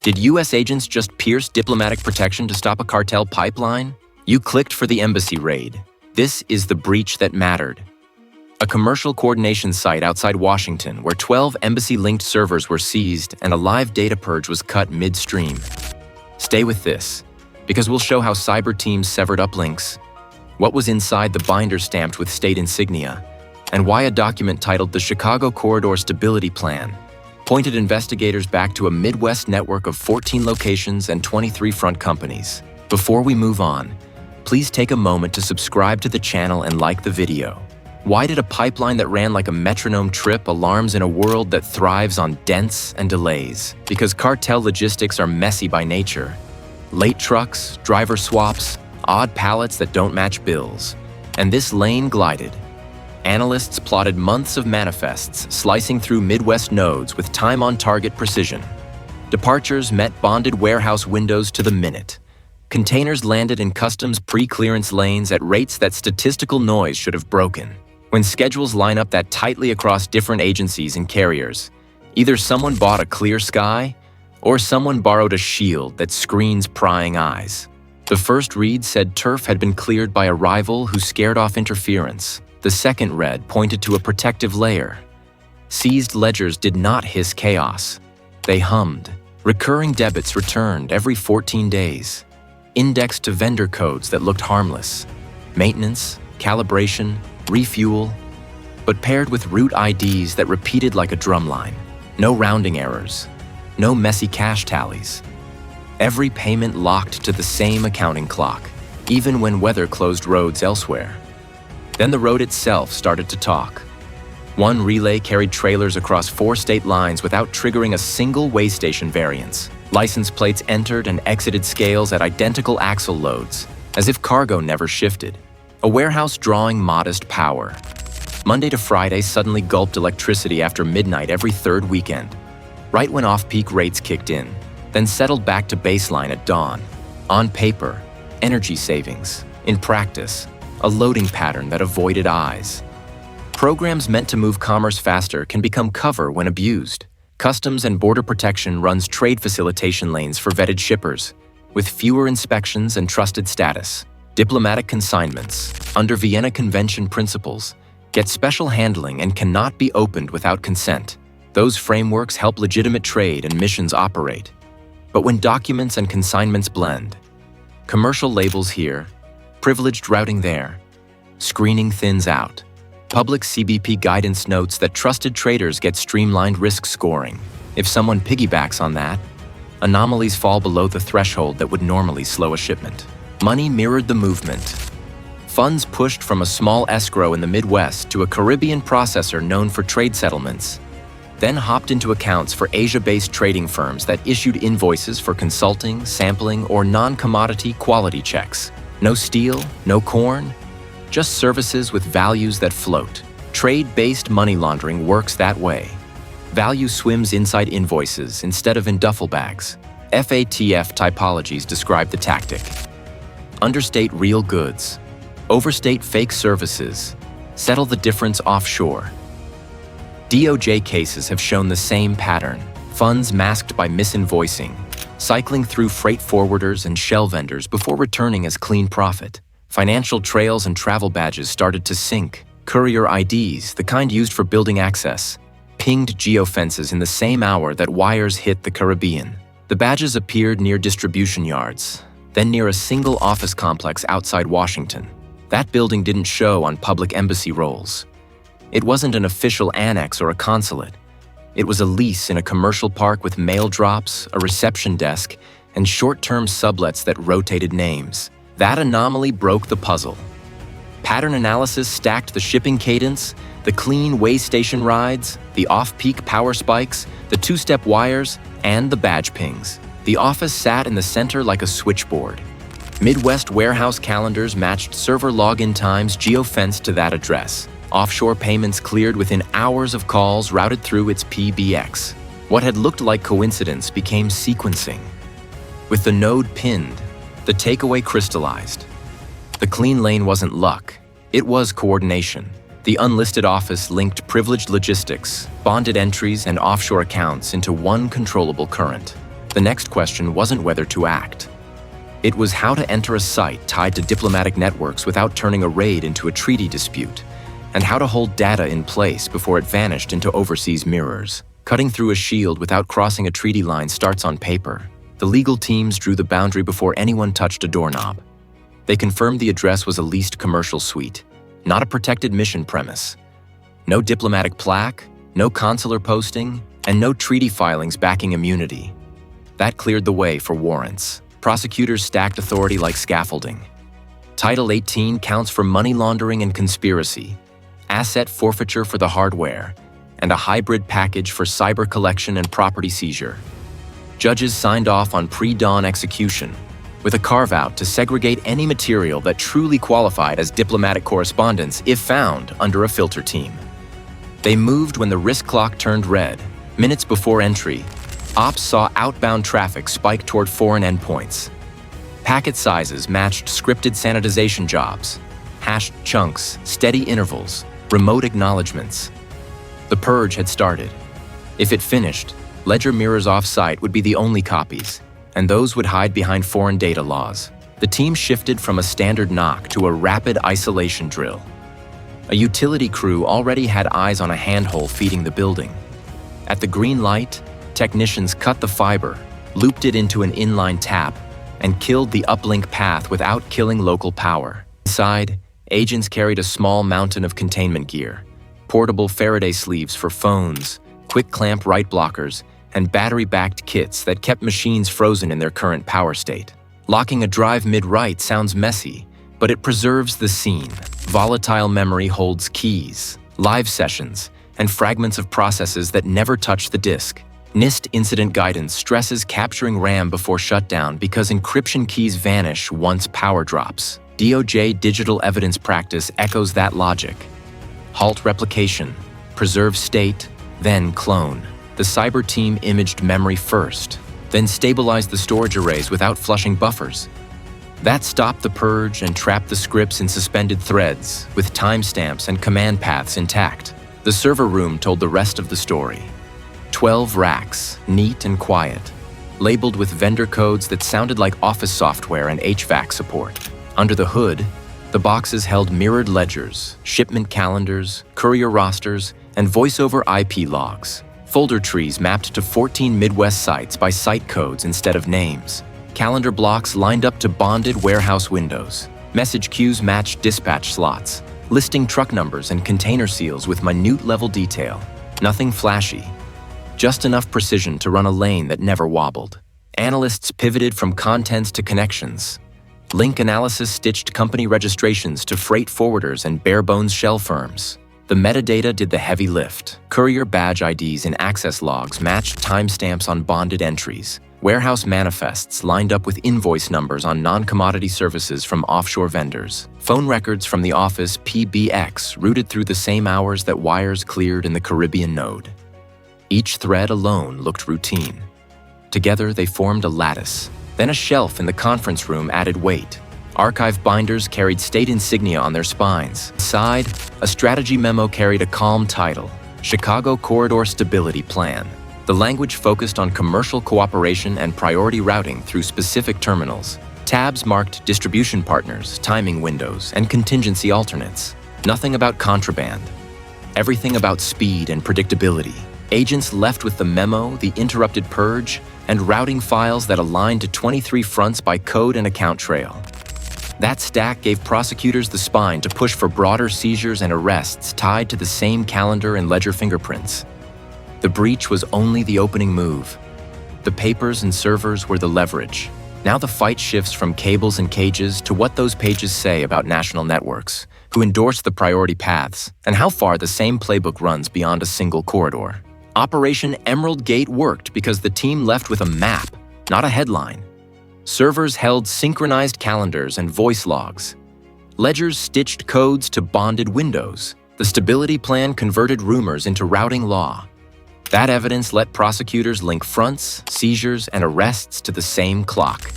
Did US agents just pierce diplomatic protection to stop a cartel pipeline? You clicked for the embassy raid. This is the breach that mattered. A commercial coordination site outside Washington where 12 embassy-linked servers were seized and a live data purge was cut midstream. Stay with this, because we'll show how cyber teams severed uplinks, what was inside the binder stamped with state insignia, and why a document titled the Chicago Corridor Stability Plan pointed investigators back to a Midwest network of 14 locations and 23 front companies. Before we move on, please take a moment to subscribe to the channel and like the video. Why did a pipeline that ran like a metronome trip alarms in a world that thrives on dents and delays? Because cartel logistics are messy by nature. Late trucks, driver swaps, odd pallets that don't match bills. And this lane glided. Analysts plotted months of manifests slicing through Midwest nodes with time-on-target precision. Departures met bonded warehouse windows to the minute. Containers landed in customs pre-clearance lanes at rates that statistical noise should have broken. When schedules line up that tightly across different agencies and carriers, either someone bought a clear sky or someone borrowed a shield that screens prying eyes. The first read said turf had been cleared by a rival who scared off interference. The second read pointed to a protective layer. Seized ledgers did not hiss chaos. They hummed. Recurring debits returned every 14 days. Indexed to vendor codes that looked harmless. Maintenance, calibration, refuel, but paired with route IDs that repeated like a drumline. No rounding errors, no messy cash tallies. Every payment locked to the same accounting clock, even when weather closed roads elsewhere. Then the road itself started to talk. One relay carried trailers across 4 state lines without triggering a single way station variance. License plates entered and exited scales at identical axle loads, as if cargo never shifted. A warehouse drawing modest power. Monday to Friday suddenly gulped electricity after midnight every third weekend, right when off-peak rates kicked in, then settled back to baseline at dawn. On paper, energy savings. In practice, a loading pattern that avoided eyes. Programs meant to move commerce faster can become cover when abused. Customs and Border Protection runs trade facilitation lanes for vetted shippers, with fewer inspections and trusted status. Diplomatic consignments, under Vienna Convention principles, get special handling and cannot be opened without consent. Those frameworks help legitimate trade and missions operate. But when documents and consignments blend, commercial labels here, privileged routing there, screening thins out. Public CBP guidance notes that trusted traders get streamlined risk scoring. If someone piggybacks on that, anomalies fall below the threshold that would normally slow a shipment. Money mirrored the movement. Funds pushed from a small escrow in the Midwest to a Caribbean processor known for trade settlements, then hopped into accounts for Asia-based trading firms that issued invoices for consulting, sampling, or non-commodity quality checks. No steel, no corn, just services with values that float. Trade-based money laundering works that way. Value swims inside invoices instead of in duffel bags. FATF typologies describe the tactic. Understate real goods, overstate fake services, settle the difference offshore. DOJ cases have shown the same pattern. Funds masked by misinvoicing, cycling through freight forwarders and shell vendors before returning as clean profit. Financial trails and travel badges started to sync. Courier IDs, the kind used for building access, pinged geofences in the same hour that wires hit the Caribbean. The badges appeared near distribution yards, then near a single office complex outside Washington. That building didn't show on public embassy rolls. It wasn't an official annex or a consulate. It was a lease in a commercial park with mail drops, a reception desk, and short-term sublets that rotated names. That anomaly broke the puzzle. Pattern analysis stacked the shipping cadence, the clean way station rides, the off-peak power spikes, the two-step wires, and the badge pings. The office sat in the center like a switchboard. Midwest warehouse calendars matched server login times geofenced to that address. Offshore payments cleared within hours of calls routed through its PBX. What had looked like coincidence became sequencing. With the node pinned, the takeaway crystallized. The clean lane wasn't luck, it was coordination. The unlisted office linked privileged logistics, bonded entries, and offshore accounts into one controllable current. The next question wasn't whether to act. It was how to enter a site tied to diplomatic networks without turning a raid into a treaty dispute, and how to hold data in place before it vanished into overseas mirrors. Cutting through a shield without crossing a treaty line starts on paper. The legal teams drew the boundary before anyone touched a doorknob. They confirmed the address was a leased commercial suite, not a protected mission premise. No diplomatic plaque, no consular posting, and no treaty filings backing immunity. That cleared the way for warrants. Prosecutors stacked authority like scaffolding. Title 18 counts for money laundering and conspiracy, asset forfeiture for the hardware, and a hybrid package for cyber collection and property seizure. Judges signed off on pre-dawn execution, with a carve-out to segregate any material that truly qualified as diplomatic correspondence if found under a filter team. They moved when the wrist clock turned red. Minutes before entry, ops saw outbound traffic spike toward foreign endpoints. Packet sizes matched scripted sanitization jobs, hashed chunks, steady intervals, remote acknowledgements. The purge had started. If it finished, ledger mirrors off-site would be the only copies, and those would hide behind foreign data laws. The team shifted from a standard knock to a rapid isolation drill. A utility crew already had eyes on a handhole feeding the building. At the green light, technicians cut the fiber, looped it into an inline tap, and killed the uplink path without killing local power. Inside, agents carried a small mountain of containment gear, portable Faraday sleeves for phones, quick clamp right blockers, and battery-backed kits that kept machines frozen in their current power state. Locking a drive mid-write sounds messy, but it preserves the scene. Volatile memory holds keys, live sessions, and fragments of processes that never touch the disk. NIST incident guidance stresses capturing RAM before shutdown because encryption keys vanish once power drops. DOJ digital evidence practice echoes that logic. Halt replication, preserve state, then clone. The cyber team imaged memory first, then stabilized the storage arrays without flushing buffers. That stopped the purge and trapped the scripts in suspended threads, with timestamps and command paths intact. The server room told the rest of the story. 12 racks, neat and quiet, labeled with vendor codes that sounded like office software and HVAC support. Under the hood, the boxes held mirrored ledgers, shipment calendars, courier rosters, and voice-over IP logs. Folder trees mapped to 14 Midwest sites by site codes instead of names. Calendar blocks lined up to bonded warehouse windows. Message queues matched dispatch slots, listing truck numbers and container seals with minute-level detail. Nothing flashy, just enough precision to run a lane that never wobbled. Analysts pivoted from contents to connections. Link analysis stitched company registrations to freight forwarders and bare-bones shell firms. The metadata did the heavy lift. Courier badge IDs and access logs matched timestamps on bonded entries. Warehouse manifests lined up with invoice numbers on non-commodity services from offshore vendors. Phone records from the office PBX routed through the same hours that wires cleared in the Caribbean node. Each thread alone looked routine. Together, they formed a lattice. Then a shelf in the conference room added weight. Archive binders carried state insignia on their spines. Inside, a strategy memo carried a calm title, Chicago Corridor Stability Plan. The language focused on commercial cooperation and priority routing through specific terminals. Tabs marked distribution partners, timing windows, and contingency alternates. Nothing about contraband. Everything about speed and predictability. Agents left with the memo, the interrupted purge, and routing files that aligned to 23 fronts by code and account trail. That stack gave prosecutors the spine to push for broader seizures and arrests tied to the same calendar and ledger fingerprints. The breach was only the opening move. The papers and servers were the leverage. Now the fight shifts from cables and cages to what those pages say about national networks, who endorse the priority paths, and how far the same playbook runs beyond a single corridor. Operation Emerald Gate worked because the team left with a map, not a headline. Servers held synchronized calendars and voice logs. Ledgers stitched codes to bonded windows. The stability plan converted rumors into routing law. That evidence let prosecutors link fronts, seizures, and arrests to the same clock.